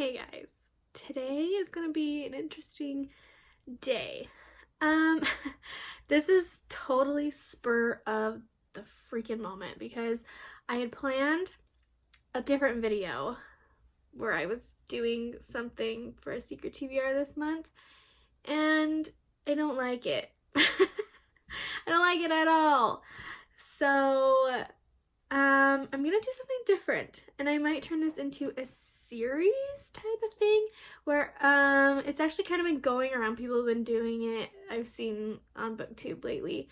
Hey guys, today is gonna be an interesting day. This is totally spur of the freaking moment because I had planned a different video where I was doing something for a secret TBR this month, and I don't like it. I don't like it at all. So I'm gonna do something different, and I might turn this into a series type of thing where it's actually kind of been going around. People have been doing it. I've seen on BookTube lately.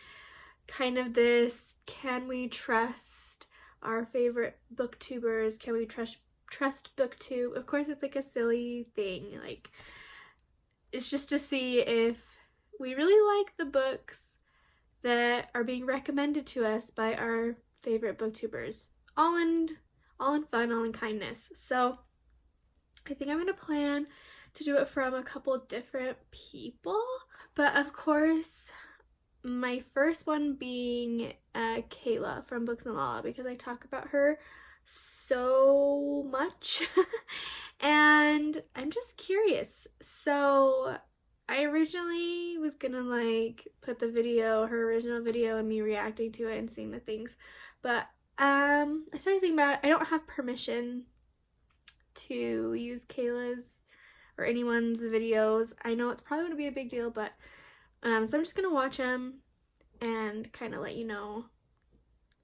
Kind of this, can we trust our favorite booktubers? Can we trust BookTube? Of course, it's like a silly thing. Like, it's just to see if we really like the books that are being recommended to us by our favorite booktubers, all in fun, all in kindness. So I think I'm gonna plan to do it from a couple different people, but of course my first one being Kayla from Booksandlala, because I talk about her so much and I'm just curious. So I originally was gonna like put the video, her original video, and me reacting to it and seeing the things, but I started thinking about it. I don't have permission to use Kayla's or anyone's videos. I know it's probably gonna be a big deal, but so I'm just gonna watch them and kind of let you know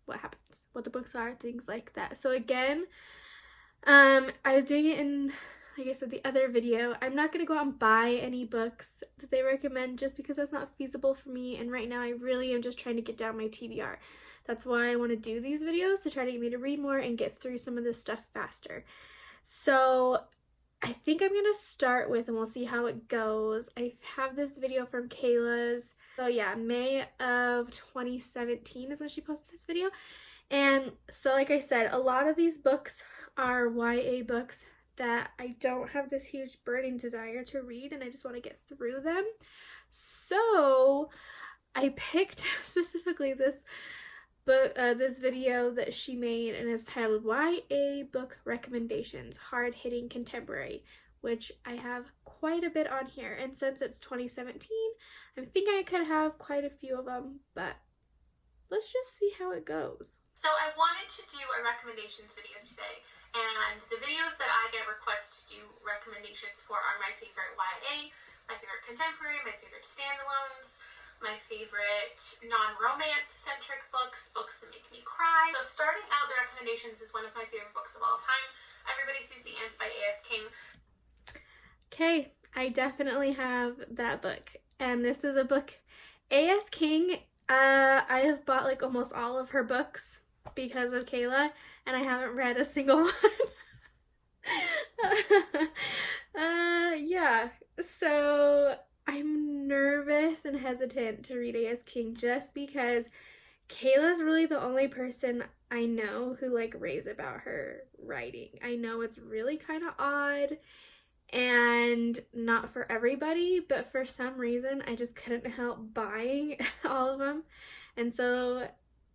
what happens, what the books are, things like that. So again, I was doing it in, like I said, the other video. I'm not going to go out and buy any books that they recommend just because that's not feasible for me, and right now I really am just trying to get down my TBR. That's why I want to do these videos, to try to get me to read more and get through some of this stuff faster. So I think I'm going to start with, and we'll see how it goes. I have this video from Kayla's. So yeah, May of 2017 is when she posted this video. And so like I said, a lot of these books are YA books that I don't have this huge burning desire to read, and I just want to get through them. So I picked specifically this book, this video that she made, and it's titled YA Book Recommendations, Hard-Hitting Contemporary, which I have quite a bit on here. And since it's 2017, I think I could have quite a few of them, but let's just see how it goes. So I wanted to do a recommendations video today, and the videos that I get requests to do recommendations for are my favorite YA, my favorite contemporary, my favorite standalones, my favorite non-romance centric books, books that make me cry. So starting out, the recommendations is one of my favorite books of all time, Everybody Sees the Ants by A.S. King. Okay, I definitely have that book, and this is a book A.S. King. I have bought like almost all of her books because of Kayla, and I haven't read a single one. Yeah, so I'm nervous and hesitant to read A.S. King just because Kayla's really the only person I know who like raves about her writing. I know it's really kind of odd and not for everybody, but for some reason I just couldn't help buying all of them. And so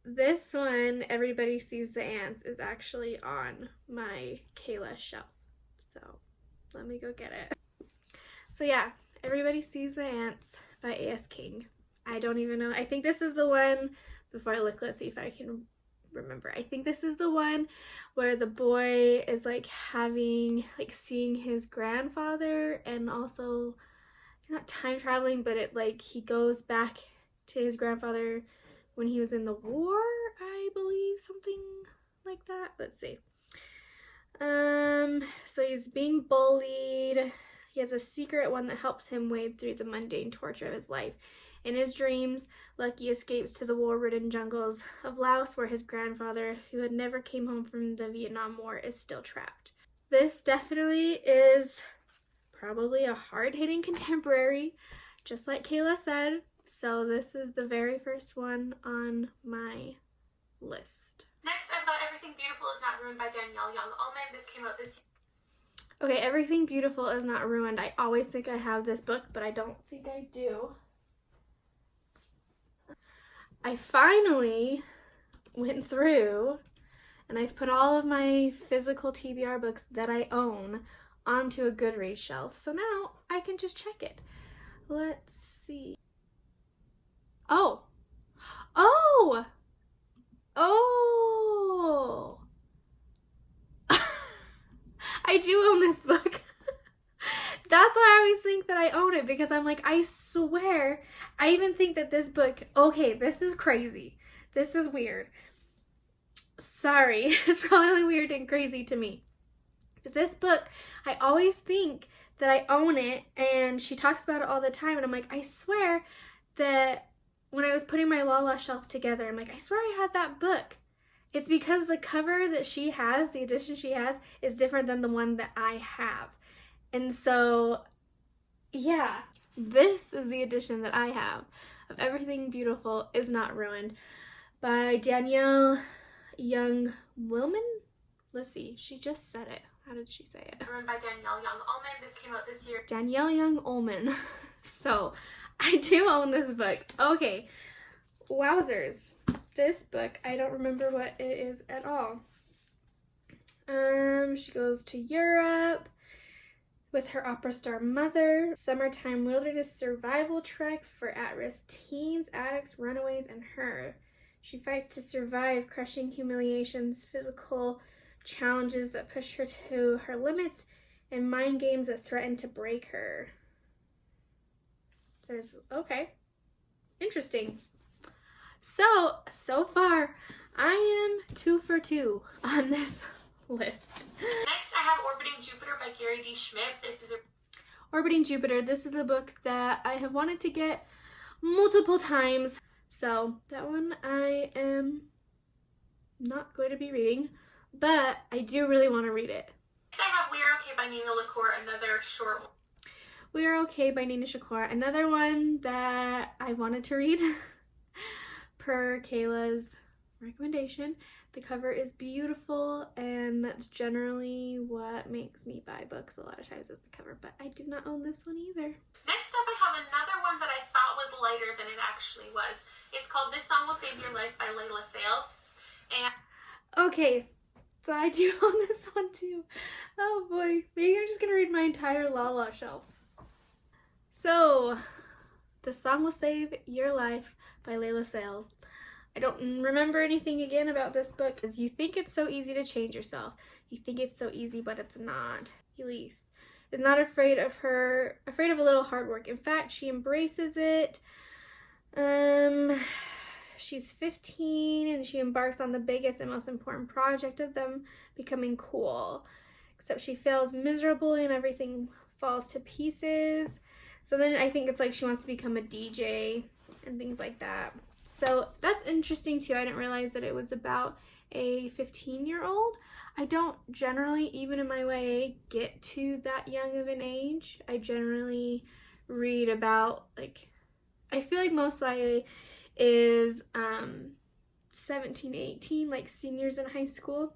this one, Everybody Sees the Ants, is actually on my Kayla shelf. So let me go get it. So yeah, Everybody Sees the Ants by A.S. King. I don't even know. I think this is the one, before I look, let's see if I can remember. I think this is the one where the boy is like seeing his grandfather, and also not time traveling, but it like he goes back to his grandfather when he was in the war, I believe, something like that. Let's see. So he's being bullied. He has a secret one that helps him wade through the mundane torture of his life. In his dreams, Lucky escapes to the war-ridden jungles of Laos, where his grandfather, who had never came home from the Vietnam War, is still trapped. This definitely is probably a hard-hitting contemporary, just like Kayla said. So this is the very first one on my list. Next, I've got Everything Beautiful Is Not Ruined by Danielle Young-Ullman. This came out this year. Okay, Everything Beautiful Is Not Ruined. I always think I have this book, but I don't think I do. I finally went through and I've put all of my physical TBR books that I own onto a Goodreads shelf. So now I can just check it. Let's see. Oh. Oh! Oh! I do own this book. That's why I always think that I own it, because I'm like, I swear, I even think that this book, okay, this is crazy. This is weird. Sorry, it's probably weird and crazy to me. But this book, I always think that I own it, and she talks about it all the time, and I'm like, I swear that when I was putting my Lala shelf together, I'm like, I swear I had that book. It's because the cover that she has, the edition she has, is different than the one that I have. And so, yeah, this is the edition that I have of Everything Beautiful Is Not Ruined by Danielle Young Willman. Let's see, she just said it. How did she say it? Written by Danielle Young Ullman. This came out this year. Danielle Young Ullman. So, I do own this book. Okay, wowzers. This book, I don't remember what it is at all. She goes to Europe with her opera star mother. Summertime wilderness survival trek for at-risk teens, addicts, runaways, and her. She fights to survive crushing humiliations, physical challenges that push her to her limits, and mind games that threaten to break her. Okay. Interesting. So far, I am 2 for 2 on this list. Next, I have Orbiting Jupiter by Gary D. Schmidt. Orbiting Jupiter. This is a book that I have wanted to get multiple times. So that one I am not going to be reading, but I do really want to read it. Next, I have We Are Okay by Nina LaCour, another short one. We Are Okay by Nina LaCour, another one that I wanted to read per Kayla's recommendation. The cover is beautiful, and that's generally what makes me buy books a lot of times, is the cover, but I do not own this one either. Next up, I have another one that I thought was lighter than it actually was. It's called This Song Will Save Your Life by Layla Sales. And okay, so I do own this one too. Oh boy, maybe I'm just gonna read my entire Lala shelf. So, The Song Will Save Your Life by Layla Sales. I don't remember anything again about this book, because you think it's so easy to change yourself. You think it's so easy, but it's not. Elise is not afraid of a little hard work. In fact, she embraces it. She's 15 and she embarks on the biggest and most important project of them becoming cool. Except she fails miserably and everything falls to pieces. So then I think it's like she wants to become a DJ and things like that. So that's interesting too. I didn't realize that it was about a 15-year-old. I don't generally, even in my YA, get to that young of an age. I generally read about, like, I feel like most YA is 17, 18, like seniors in high school.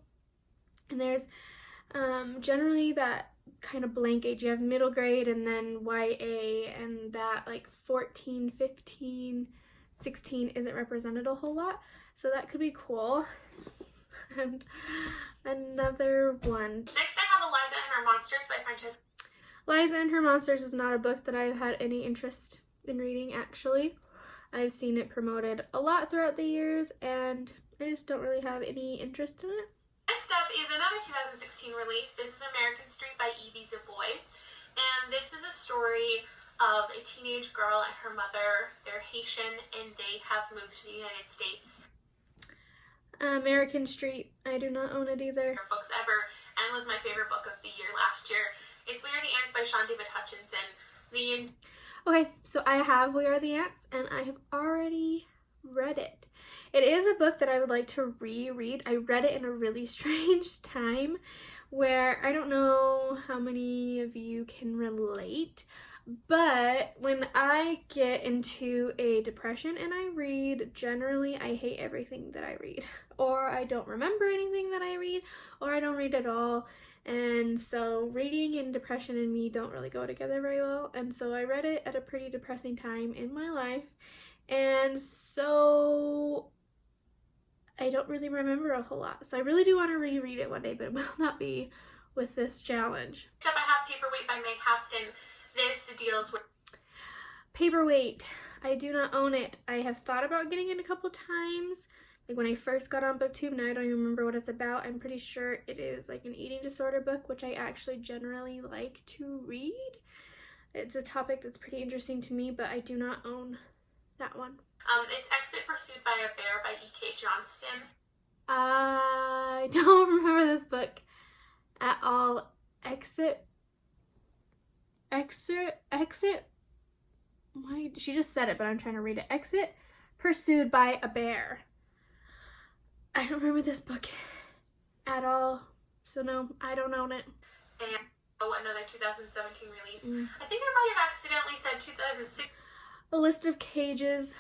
And there's generally that kind of blank age. You have middle grade and then YA, and that like 14, 15, 16 isn't represented a whole lot. So that could be cool. And another one. Next, I have Eliza and Her Monsters by Francesca. Liza and Her Monsters is not a book that I've had any interest in reading, actually. I've seen it promoted a lot throughout the years, and I just don't really have any interest in it. Next up is another 2016 release. This is American Street by Evie Zaboy. And this is a story of a teenage girl and her mother. They're Haitian, and they have moved to the United States. American Street, I do not own it either. Books ever, and was my favorite book of the year last year. It's We Are the Ants by Sean David Hutchinson. Okay, so I have We Are the Ants, and I have already read it. It is a book that I would like to reread. I read it in a really strange time where I don't know how many of you can relate, but when I get into a depression and I read, generally I hate everything that I read, or I don't remember anything that I read, or I don't read at all. And so reading and depression and me don't really go together very well. And so I read it at a pretty depressing time in my life. And so I don't really remember a whole lot. So I really do want to reread it one day, but it will not be with this challenge. Next up, I have Paperweight by Meg Haston. This deals with... Paperweight. I do not own it. I have thought about getting it a couple times. Like when I first got on BookTube, now I don't even remember what it's about. I'm pretty sure it is like an eating disorder book, which I actually generally like to read. It's a topic that's pretty interesting to me, but I do not own that one. It's Exit Pursued by a Bear by E.K. Johnston. I don't remember this book at all. Exit. Why? She just said it, but I'm trying to read it. Exit Pursued by a Bear. I don't remember this book at all. So no, I don't own it. And another 2017 release. I think I might have accidentally said 2006. A List of Cages.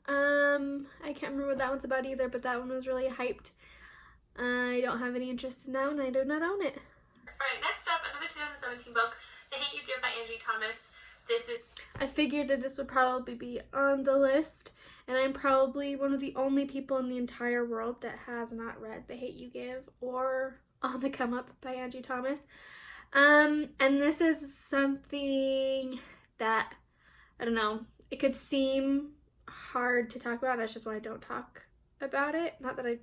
I can't remember what that one's about either, but that one was really hyped. I don't have any interest in that one. I do not own it. Alright, next up, another 2017 book, The Hate You Give by Angie Thomas. I figured that this would probably be on the list, and I'm probably one of the only people in the entire world that has not read The Hate You Give or On the Come Up by Angie Thomas. And this is something that, I don't know, it could seem hard to talk about. That's just why I don't talk about it. Not that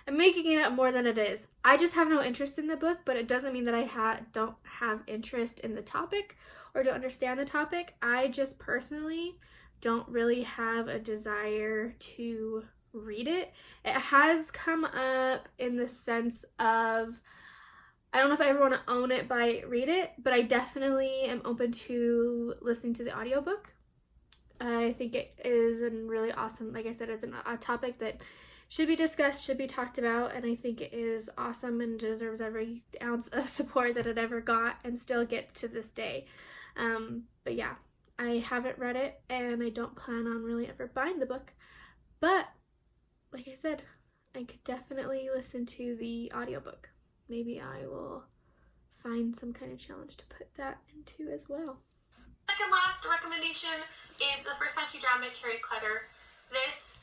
I'm making it up more than it is. I just have no interest in the book, but it doesn't mean that I don't have interest in the topic or don't understand the topic. I just personally don't really have a desire to read it. It has come up in the sense of, I don't know if I ever want to own it by read it, but I definitely am open to listening to the audiobook. I think it is a really awesome, like I said, it's a topic that should be discussed, should be talked about, and I think it is awesome and deserves every ounce of support that it ever got and still gets to this day. But yeah, I haven't read it and I don't plan on really ever buying the book, but like I said, I could definitely listen to the audiobook. Maybe I will find some kind of challenge to put that into as well. Second last recommendation is The First Time She Drowned by Carrie Clutter. This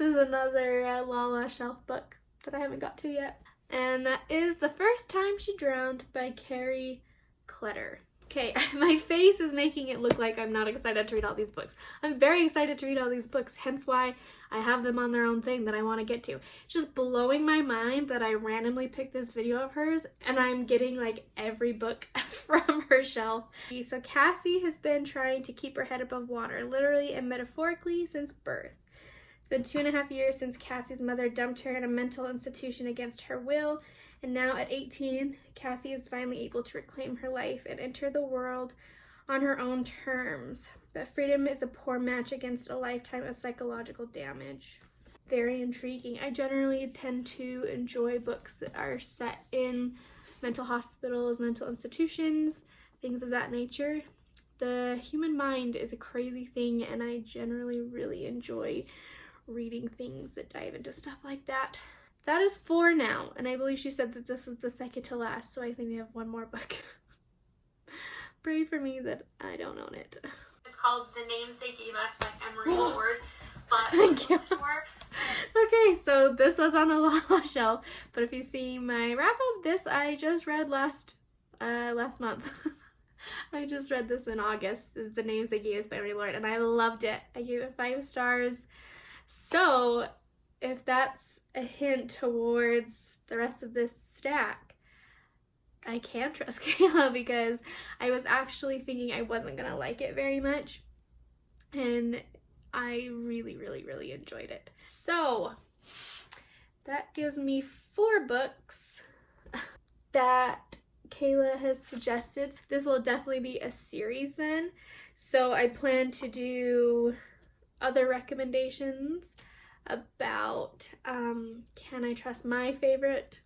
is another Lala shelf book that I haven't got to yet. And that is The First Time She Drowned by Carrie Clutter. Okay, my face is making it look like I'm not excited to read all these books. I'm very excited to read all these books, hence why I have them on their own thing that I want to get to. It's just blowing my mind that I randomly picked this video of hers and I'm getting like every book from her shelf. So Cassie has been trying to keep her head above water, literally and metaphorically, since birth. It's been 2.5 years since Cassie's mother dumped her in a mental institution against her will, and now at 18, Cassie is finally able to reclaim her life and enter the world on her own terms. But freedom is a poor match against a lifetime of psychological damage. Very intriguing. I generally tend to enjoy books that are set in mental hospitals, mental institutions, things of that nature. The human mind is a crazy thing, and I generally really enjoy reading things that dive into stuff like that. That is 4 now, and I believe she said that this is the second to last, so I think we have one more book. Pray for me that I don't own it. It's called The Names They Gave Us by Emery Ward. But thank you. Okay, so this was on the Lala shelf, but if you see my wrap up, this I just read last month. I just read this in August. This is The Names They Gave Us by Emery Ward, and I loved it. I gave it 5 stars. So if that's a hint towards the rest of this stack, I can trust Kayla, because I was actually thinking I wasn't gonna like it very much, and I really, really, really enjoyed it. So that gives me 4 books that Kayla has suggested. This will definitely be a series then, so I plan to do other recommendations about can I trust my favorite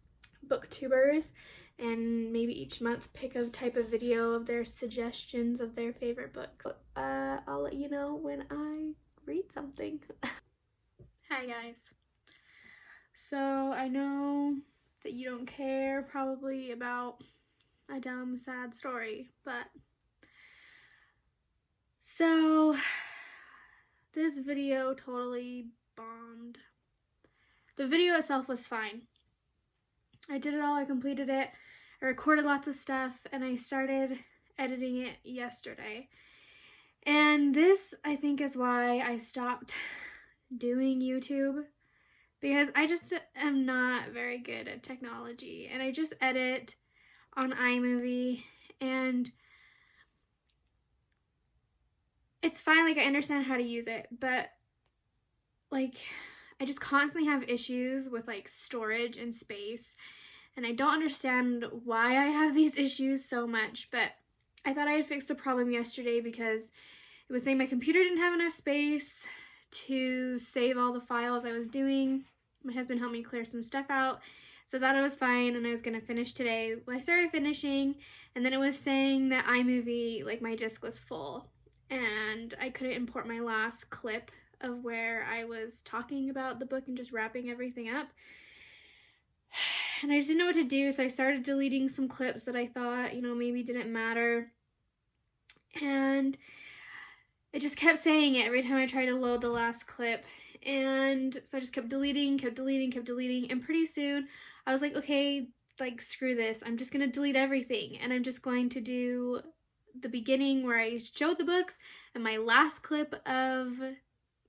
booktubers, and maybe each month pick a type of video of their suggestions of their favorite books. I'll let you know when I read something. Hi guys. So I know that you don't care probably about a dumb sad story, but so this video totally bombed. The video itself was fine. I did it all, I completed it, I recorded lots of stuff, and I started editing it yesterday. And this, I think, is why I stopped doing YouTube, because I just am not very good at technology, and I just edit on iMovie, and it's fine, like I understand how to use it, but like I just constantly have issues with like storage and space, and I don't understand why I have these issues so much. But I thought I had fixed the problem yesterday because it was saying my computer didn't have enough space to save all the files I was doing. My husband helped me clear some stuff out, so I thought it was fine and I was gonna finish today. Well, I started finishing, and then it was saying that iMovie, like my disk was full, and I couldn't import my last clip of where I was talking about the book and just wrapping everything up. And I just didn't know what to do, so I started deleting some clips that I thought, you know, maybe didn't matter. And it just kept saying it every time I tried to load the last clip. And so I just kept deleting, and pretty soon I was like, okay, like screw this. I'm just gonna delete everything, and I'm just going to do the beginning where I showed the books and my last clip of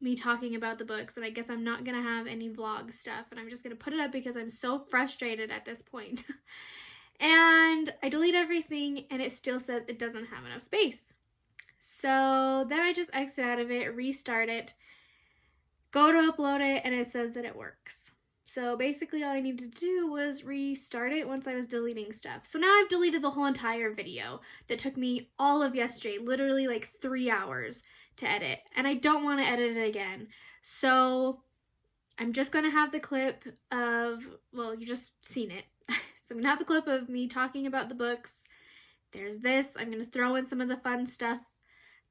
me talking about the books, and I guess I'm not gonna have any vlog stuff, and I'm just gonna put it up because I'm so frustrated at this point. And I delete everything and it still says it doesn't have enough space. So then I just exit out of it, restart it, go to upload it, and it says that it works. So basically all I needed to do was restart it once I was deleting stuff. So now I've deleted the whole entire video that took me all of yesterday, literally like 3 hours to edit, and I don't want to edit it again. So I'm just going to have the clip of, well, you just seen it. So I'm going to have the clip of me talking about the books. There's this. I'm going to throw in some of the fun stuff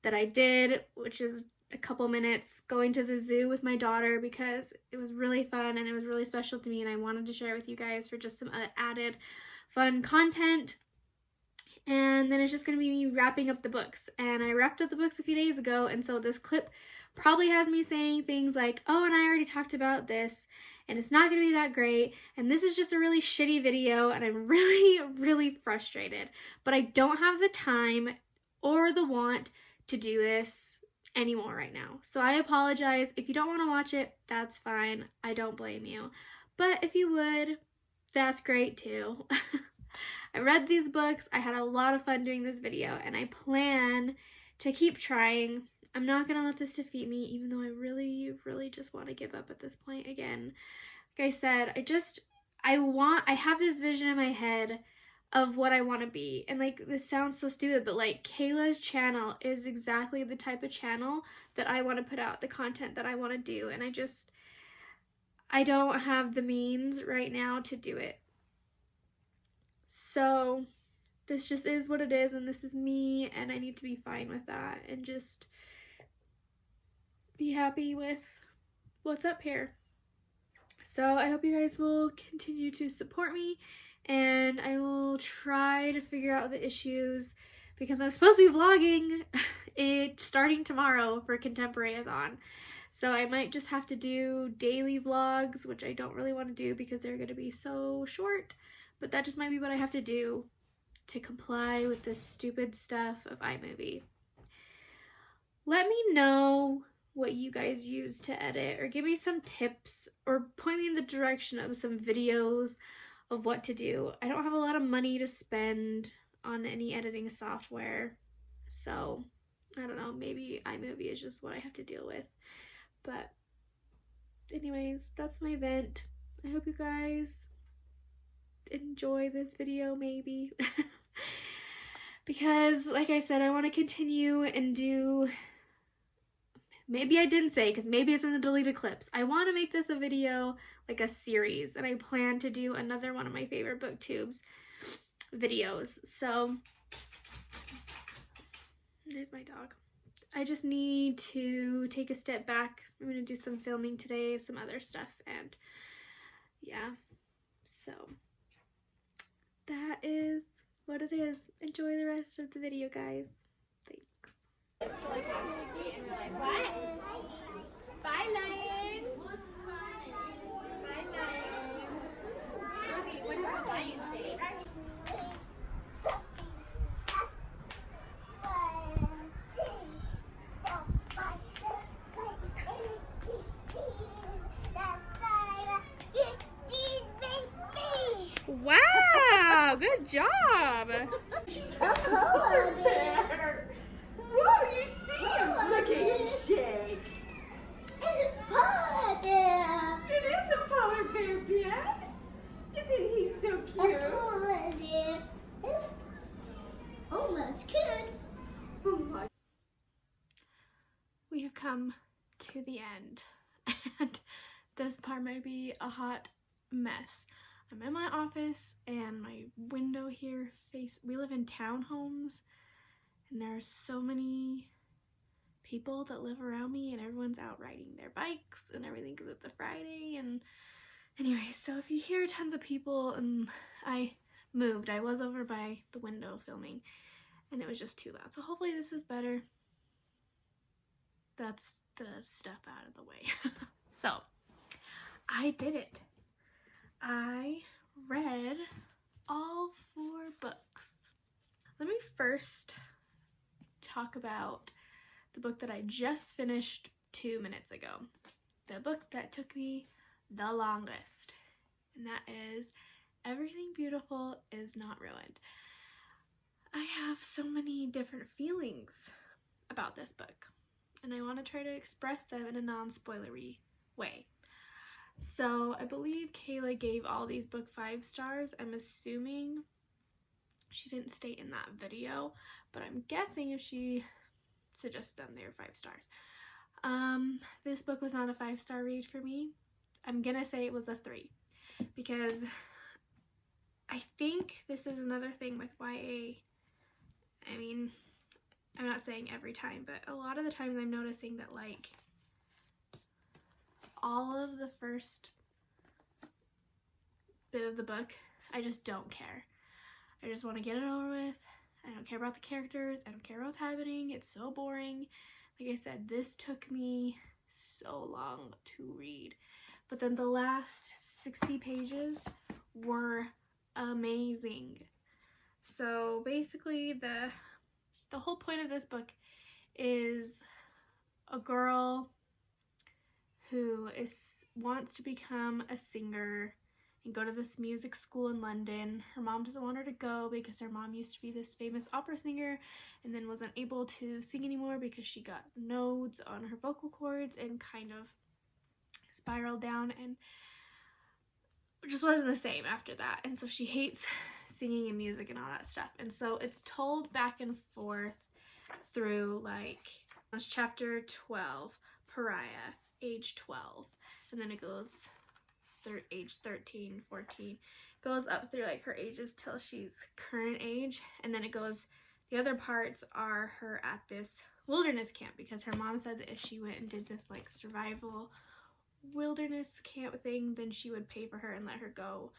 that I did, which is a couple minutes going to the zoo with my daughter because it was really fun and it was really special to me, and I wanted to share it with you guys for just some added fun content. And then it's just going to be me wrapping up the books. And I wrapped up the books a few days ago, and so this clip probably has me saying things like, oh, and I already talked about this, and it's not going to be that great, and this is just a really shitty video, and I'm really, really frustrated. But I don't have the time or the want to do this anymore right now. So I apologize. If you don't want to watch it, that's fine. I don't blame you. But if you would, that's great too. I read these books, I had a lot of fun doing this video, and I plan to keep trying. I'm not gonna let this defeat me, even though I really, really just want to give up at this point again. Like I said, I have this vision in my head of what I want to be, and like, this sounds so stupid, but like, Kayla's channel is exactly the type of channel that I want to put out, the content that I want to do, and I don't have the means right now to do it. So this just is what it is, and this is me, and I need to be fine with that and just be happy with what's up here. So I hope you guys will continue to support me, and I will try to figure out the issues, because I'm supposed to be vlogging it starting tomorrow for Contemporary-a-thon. So I might just have to do daily vlogs, which I don't really want to do because they're going to be so short. But that just might be what I have to do to comply with this stupid stuff of iMovie. Let me know what you guys use to edit, or give me some tips, or point me in the direction of some videos of what to do. I don't have a lot of money to spend on any editing software, so I don't know, maybe iMovie is just what I have to deal with. But anyways, that's my vent. I hope you guys enjoy this video, maybe. Because like I said, I want to continue and do, maybe I didn't say, because maybe it's in the deleted clips, I want to make this a video, like a series, and I plan to do another one of my favorite booktubes videos. So there's my dog. I just need to take a step back. I'm going to do some filming today of some other stuff, and yeah, so that is what it is. Enjoy the rest of the video, guys. Thanks. What? Bye, lions. Bye, lions. Rosie, what is Good job. She's a polar bear. Whoa, you see him? Look at him shake. It's a polar bear. It is a polar bear, Ben. Isn't he so A cute? polar bear. It's almost good. Oh my. We have come to the end, and this part might be a hot mess. I'm in my office, and my window here we live in townhomes, and there are so many people that live around me, and everyone's out riding their bikes and everything because it's a Friday. And anyway, so if you hear tons of people, and I moved, I was over by the window filming, and it was just too loud. So hopefully this is better. That's the stuff out of the way. So I did it. I read all 4 books. Let me first talk about the book that I just finished 2 minutes ago. The book that took me the longest. And that is Everything Beautiful Is Not Ruined. I have so many different feelings about this book, and I want to try to express them in a non-spoilery way. So I believe Kayla gave all these book 5 stars. I'm assuming she didn't state in that video, but I'm guessing if she suggests them, they're 5 stars. This book was not a 5-star read for me. I'm gonna say it was a 3, because I think this is another thing with YA. I mean, I'm not saying every time, but a lot of the times I'm noticing that, like, all of the first bit of the book, I just don't care. I just want to get it over with. I don't care about the characters. I don't care what's happening. It's so boring. Like I said, this took me so long to read. But then the last 60 pages were amazing. So basically the whole point of this book is a girl who wants to become a singer and go to this music school in London. Her mom doesn't want her to go because her mom used to be this famous opera singer and then wasn't able to sing anymore because she got nodes on her vocal cords and kind of spiraled down and just wasn't the same after that. And so she hates singing and music and all that stuff. And so it's told back and forth through, like, chapter 12, Pariah, age 12, and then it goes through age 13, 14, goes up through, like, her ages till she's current age, and then it goes, the other parts are her at this wilderness camp, because her mom said that if she went and did this, like, survival wilderness camp thing, then she would pay for her and let her go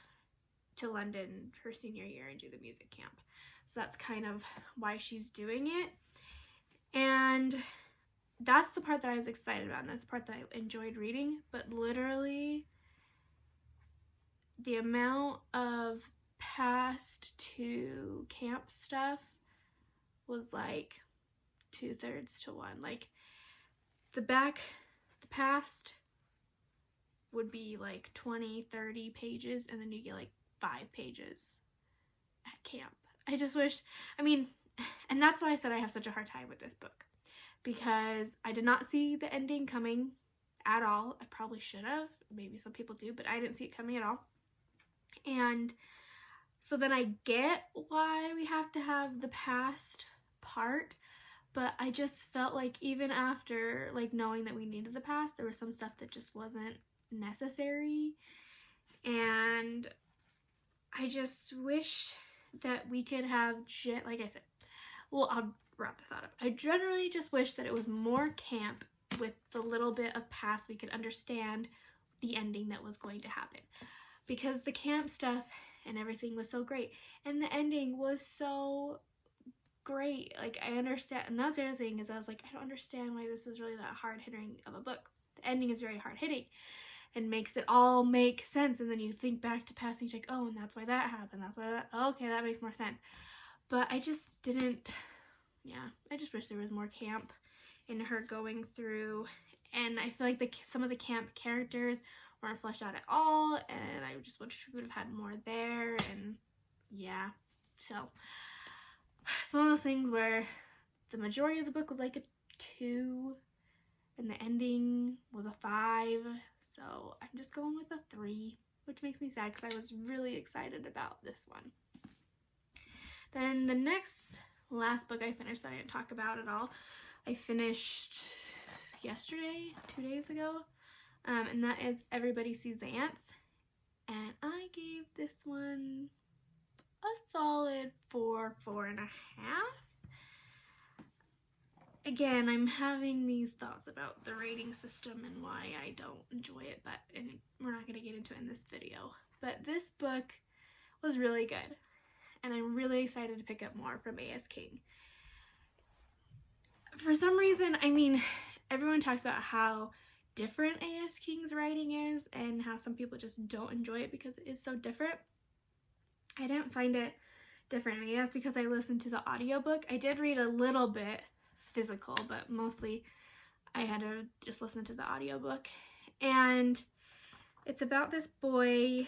to London her senior year and do the music camp. So that's kind of why she's doing it. And that's the part that I was excited about, and that's the part that I enjoyed reading. But literally, the amount of past to camp stuff was like 2/3 to 1. Like, the past would be like 20, 30 pages, and then you get like 5 pages at camp. I just wish, I mean, and that's why I said I have such a hard time with this book, because I did not see the ending coming at all. I probably should have. Maybe some people do, but I didn't see it coming at all. And so then I get why we have to have the past part, but I just felt like even after, like, knowing that we needed the past, there was some stuff that just wasn't necessary. And I just wish that we could have, like I said, well, I'll wrap the thought up. I generally just wish that it was more camp with the little bit of past we could understand the ending that was going to happen, because the camp stuff and everything was so great, and the ending was so great. Like, I understand, and that's the other thing, is I was like, I don't understand why this is really that hard-hitting of a book. The ending is very hard-hitting and makes it all make sense, and then you think back to past and you're like, oh, and that's why that happened, that's why that, okay, that makes more sense. But I just didn't, yeah, I just wish there was more camp in her going through, and I feel like some of the camp characters weren't fleshed out at all, and I just wish we would have had more there. And yeah, So it's one of those things where the majority of the book was like a 2 and the ending was a 5. So I'm just going with a 3, which makes me sad because I was really excited about this one. Then the last book I finished that I didn't talk about at all, I finished yesterday, 2 days ago, and that is Everybody Sees the Ants. And I gave this one a solid 4, 4.5. Again, I'm having these thoughts about the rating system and why I don't enjoy it, but we're not going to get into it in this video. But this book was really good, and I'm really excited to pick up more from A.S. King. For some reason, I mean, everyone talks about how different A.S. King's writing is and how some people just don't enjoy it because it is so different. I didn't find it different. Maybe that's because I listened to the audiobook. I did read a little bit physical, but mostly I had to just listen to the audiobook. And it's about this boy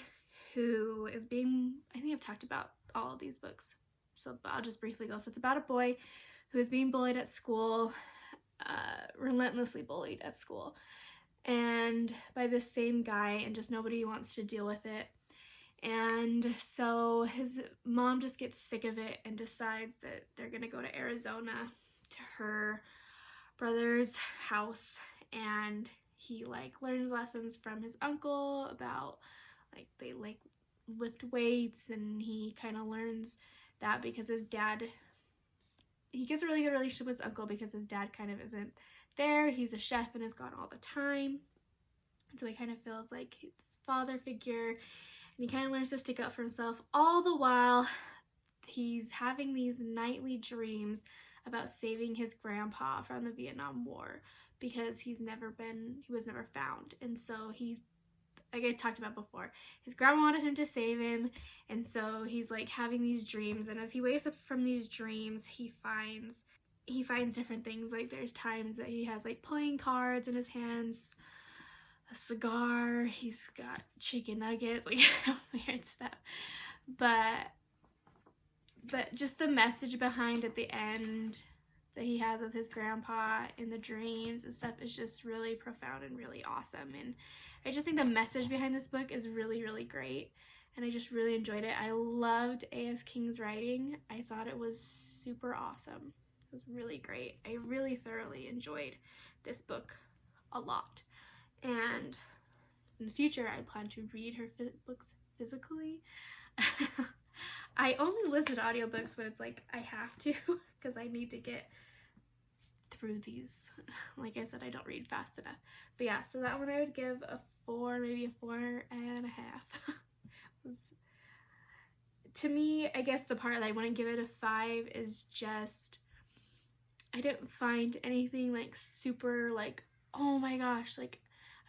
who is being, I think I've talked about all of these books, so I'll just briefly go. So it's about a boy who is being bullied at school, relentlessly bullied at school, and by this same guy, and just nobody wants to deal with it. And so his mom just gets sick of it and decides that they're gonna go to Arizona to her brother's house, and he like learns lessons from his uncle about like they like lift weights, and he kind of learns that because his dad, he gets a really good relationship with his uncle because his dad kind of isn't there. He's a chef and is gone all the time, and so he kind of feels like his father figure, and he kind of learns to stick up for himself. All the while he's having these nightly dreams about saving his grandpa from the Vietnam War because he was never found. And so he, like I talked about before, his grandma wanted him to save him, and so he's like having these dreams, and as he wakes up from these dreams, he finds different things. Like there's times that he has like playing cards in his hands, a cigar, he's got chicken nuggets, like weird stuff. But just the message behind at the end that he has with his grandpa in the dreams and stuff is just really profound and really awesome. And I just think the message behind this book is really, really great, and I just really enjoyed it. I loved A.S. King's writing. I thought it was super awesome. It was really great. I really thoroughly enjoyed this book a lot, and in the future I plan to read her books physically. I only listen to audiobooks when it's like I have to because I need to get through these. Like I said, I don't read fast enough. But yeah, so that one I would give a 4, maybe a 4.5. To me, I guess the part that I wouldn't give it a 5 is just I didn't find anything like super like, oh my gosh, like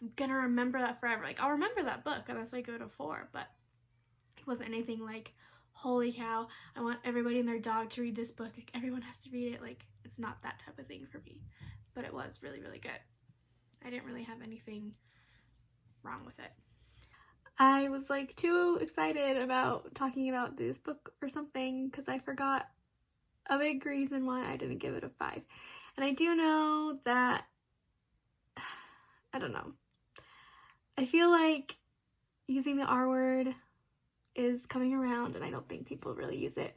I'm gonna remember that forever. Like I'll remember that book, and that's why I give it a 4, but it wasn't anything like, holy cow, I want everybody and their dog to read this book, like everyone has to read it. Like it's not that type of thing for me, but it was really, really good. I didn't really have anything wrong with it. I was like too excited about talking about this book or something because I forgot a big reason why I didn't give it a 5. And I do know that, I don't know, I feel like using the R word is coming around, and I don't think people really use it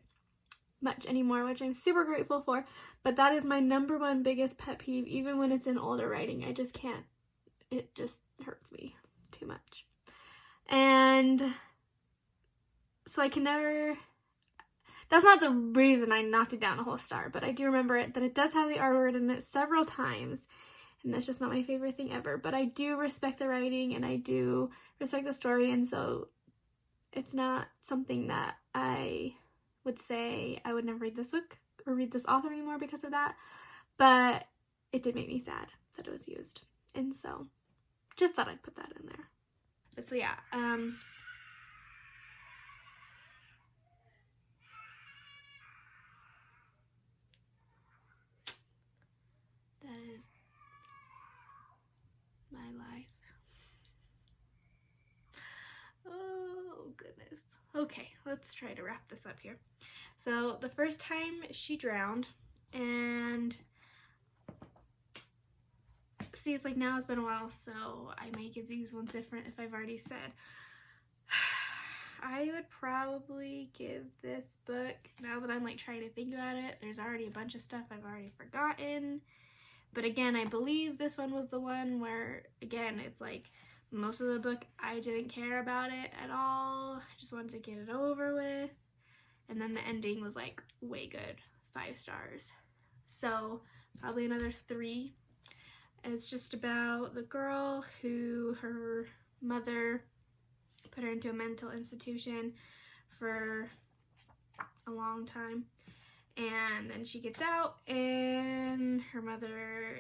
much anymore, which I'm super grateful for. But that is my #1 biggest pet peeve, even when it's in older writing. I just can't, it just hurts me too much. And so I can never, that's not the reason I knocked it down a whole star, but I do remember that it does have the R word in it several times, and that's just not my favorite thing ever. But I do respect the writing, and I do respect the story, and so it's not something that I would say I would never read this book or read this author anymore because of that. But it did make me sad that it was used, and so just thought I'd put that in there. But so yeah, that is my life. Oh goodness. Okay, let's try to wrap this up here. So the first time she drowned, and see, it's like now it's been a while, so I may give these ones different if I've already said. I would probably give this book, now that I'm like trying to think about it, there's already a bunch of stuff I've already forgotten. But again, I believe this one was the one where, again, it's like most of the book I didn't care about it at all. I just wanted to get it over with. And then the ending was like way good, 5 stars. So probably another 3. It's just about the girl who her mother put her into a mental institution for a long time, and then she gets out, and her mother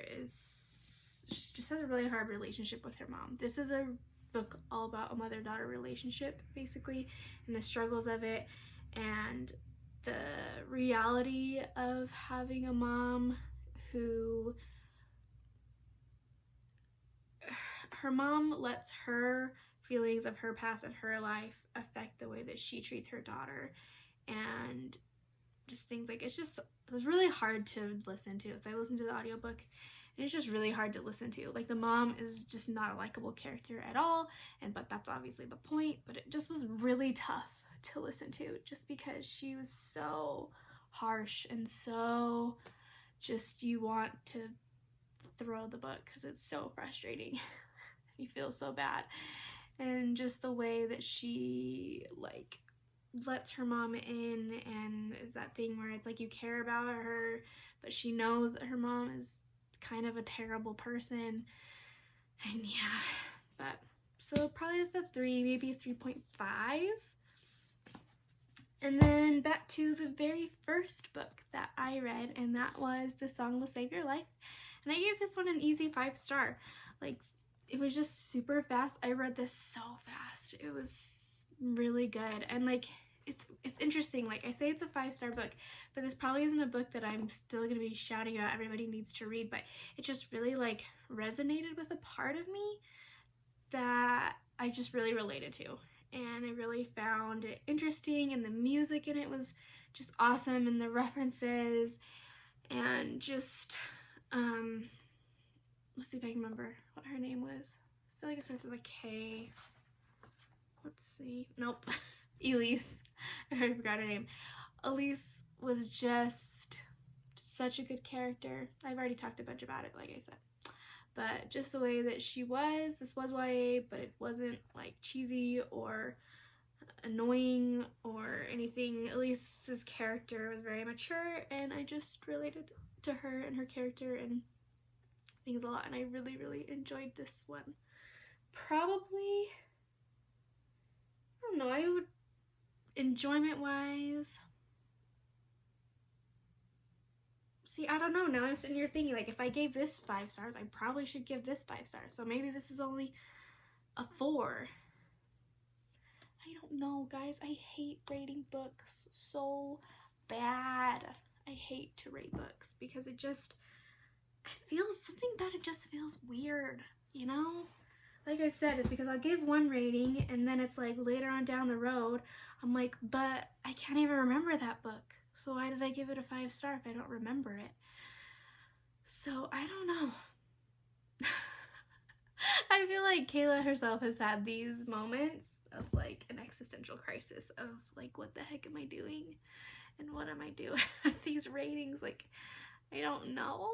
she just has a really hard relationship with her mom. This is a book all about a mother-daughter relationship, basically, and the struggles of it, and the reality of having a mom who her mom lets her feelings of her past and her life affect the way that she treats her daughter, and just things like, it was really hard to listen to. So I listened to the audiobook, and it's just really hard to listen to. Like, the mom is just not a likable character at all, but that's obviously the point, but it just was really tough to listen to just because she was so harsh and so just, you want to throw the book because it's so frustrating. You feel so bad. And just the way that she like lets her mom in, and is that thing where it's like you care about her, but she knows that her mom is kind of a terrible person. And yeah, but so probably just a 3, maybe a 3.5. And then back to the very first book that I read, and that was The Song Will Save Your Life. And I gave this one an easy 5 star. Like, it was just super fast. I read this so fast. It was really good. And like, it's interesting. Like, I say it's a 5-star book, but this probably isn't a book that I'm still going to be shouting out everybody needs to read, but it just really like resonated with a part of me that I just really related to. And I really found it interesting, and the music in it was just awesome, and the references, and just, let's see if I can remember what her name was. I feel like it starts with a K. Let's see. Nope. Elise. I already forgot her name. Elise was just such a good character. I've already talked a bunch about it, like I said. But just the way that she was, this was YA, but it wasn't like cheesy or annoying or anything. Elise's character was very mature, and I just related to her and her character and things a lot, and I really, really enjoyed this one. Probably, I don't know, I would, enjoyment wise, see, I don't know, now I'm sitting here thinking, like, if I gave this 5 stars, I probably should give this 5 stars, so maybe this is only a 4. I don't know, guys. I hate rating books so bad. I hate to rate books because it just, I feel something about it just feels weird, you know? Like I said, it's because I'll give one rating, and then it's like later on down the road, I'm like, but I can't even remember that book. So why did I give it a 5 star if I don't remember it? So I don't know. I feel like Kayla herself has had these moments of like an existential crisis of like, what the heck am I doing? And what am I doing with these ratings? Like, I don't know.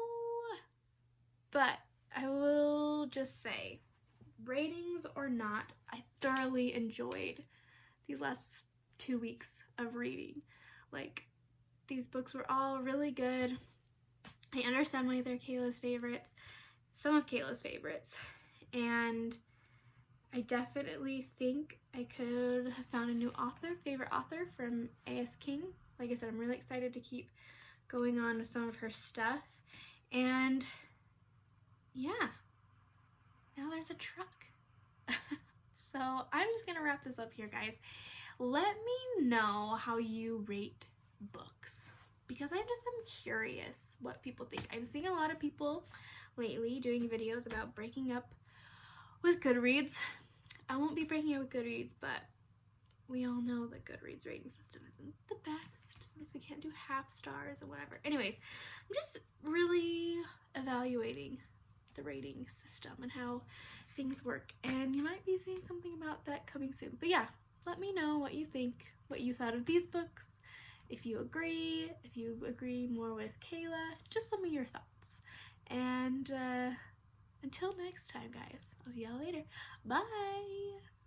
But I will just say, ratings or not, I thoroughly enjoyed these last 2 weeks of reading. Like, these books were all really good. I understand why they're Kayla's favorites, some of Kayla's favorites, and I definitely think I could have found a new favorite author from A.S. King. Like I said, I'm really excited to keep going on with some of her stuff, and yeah, now there's a truck. So I'm just gonna wrap this up here, guys. Let me know how you rate books, because I just am curious what people think. I'm seeing a lot of people lately doing videos about breaking up with Goodreads. I won't be breaking up with Goodreads, but we all know the Goodreads rating system isn't the best since we can't do half stars or whatever. Anyways, I'm just really evaluating the rating system and how things work, and you might be seeing something about that coming soon. But yeah, let me know what you think, what you thought of these books, if you agree more with Kayla, just some of your thoughts. And until next time, guys, I'll see y'all later. Bye!